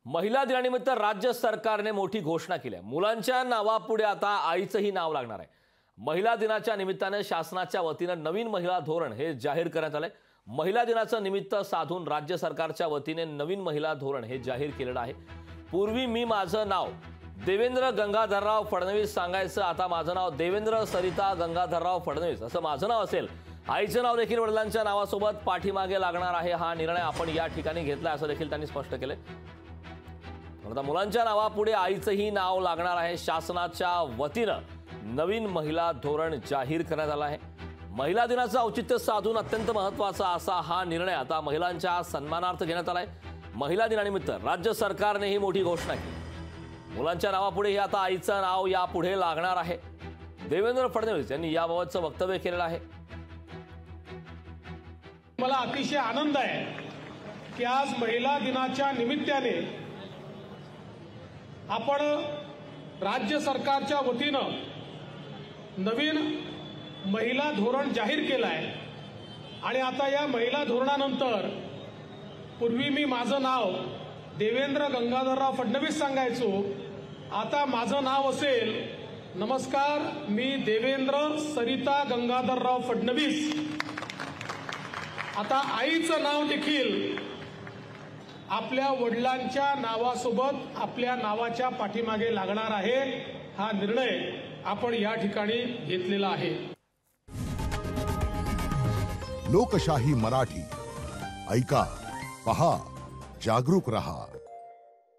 महिला दिनानिमित्त राज्य सरकारने मोठी घोषणा केली आहे। मुलांच्या नावापुढे आता आईचंही नाव लागणार आहे। महिला दिनाच्या निमित्ताने शासनाच्या वतीने नवीन महिला धोरण हे जाहीर करण्यात आले। महिला दिनाचं निमित्त साधून राज्य सरकारच्या वतीने नवीन महिला धोरण हे जाहीर केलेलं आहे। पूर्वी मी माझं नाव देवेंद्र गंगाधरराव फडणवीस सांगायचं, आता माझं नाव देवेंद्र सरिता गंगाधरराव फडणवीस असं माझं नाव असेल। आईचं नाव देखील वडिलांच्या नावासोबत पाठीमागे लागणार आहे। हा निर्णय आपण या ठिकाणी घेतला असं देखील त्यांनी स्पष्ट केले। आता मुलांच्या नावापुढे आईचंही नाव लागणार आहे। शासनाच्या वतीनं नवीन महिला धोरण जाहीर करण्यात आलं आहे। महिला दिनाचं औचित्य साधून अत्यंत महत्त्वाचा असा हा निर्णय आता महिलांच्या सन्मानार्थ घेण्यात आलाय। महिला दिनानिमित्त राज्य सरकारने ही मोठी घोषणा केली। मुलांच्या नावापुढे आता आईचं नाव यापुढे लागणार आहे। देवेंद्र फडणवीस यांनी याबाबतचं वक्तव्य केलेलं आहे। मला अतिशय आनंद आहे की आज महिला दिनाच्या निमित्ताने आपण राज्य सरकारच्या वतीनं नवीन महिला धोरण जाहीर केलं आहे। आणि आता या महिला धोरणानंतर पूर्वी मी माझं नाव देवेंद्र गंगाधरराव फडणवीस सांगायचो, आता माझं नाव असेल नमस्कार मी देवेंद्र सरिता गंगाधरराव फडणवीस। आता आईचं नाव देखील आपल्या वडिलांच्या नावासोबत आपल्या नावाच्या पाठीमागे लागणार आहे। हा निर्णय आपण या ठिकाणी घेतलेला आहे। लोकशाही मराठी ऐका, पहा, जागरूक रहा।